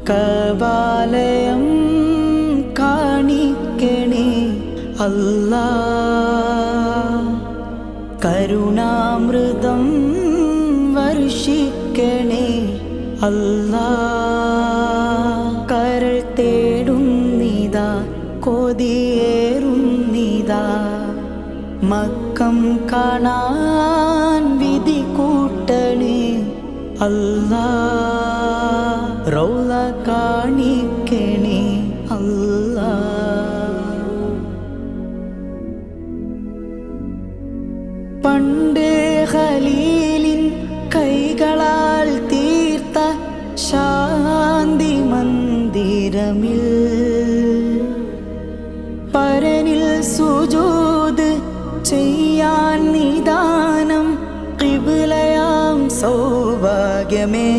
കബാലയം കാണിക്കണേ അല്ലാ, കരുണാമൃതം വർഷിക്കണേ അല്ലാ. കരൾ തേടുന്നിതാ കൊതിയേറുന്നിതാ, മക്കം കാണാൻ വിധി കൂട്ടണേ അല്ലാ, റൗള കാണിക്കണേ അല്ലാ. പണ്ട് ഖലീലിൻ കൈകളാൽ തീർത്ത ശാന്തി മന്ദിരമിൽ പരനിൽ സുജൂദ് ചെയ്യാൻ നിദാനം ഖിബ്ലയാം സൗഭാഗ്യമേ.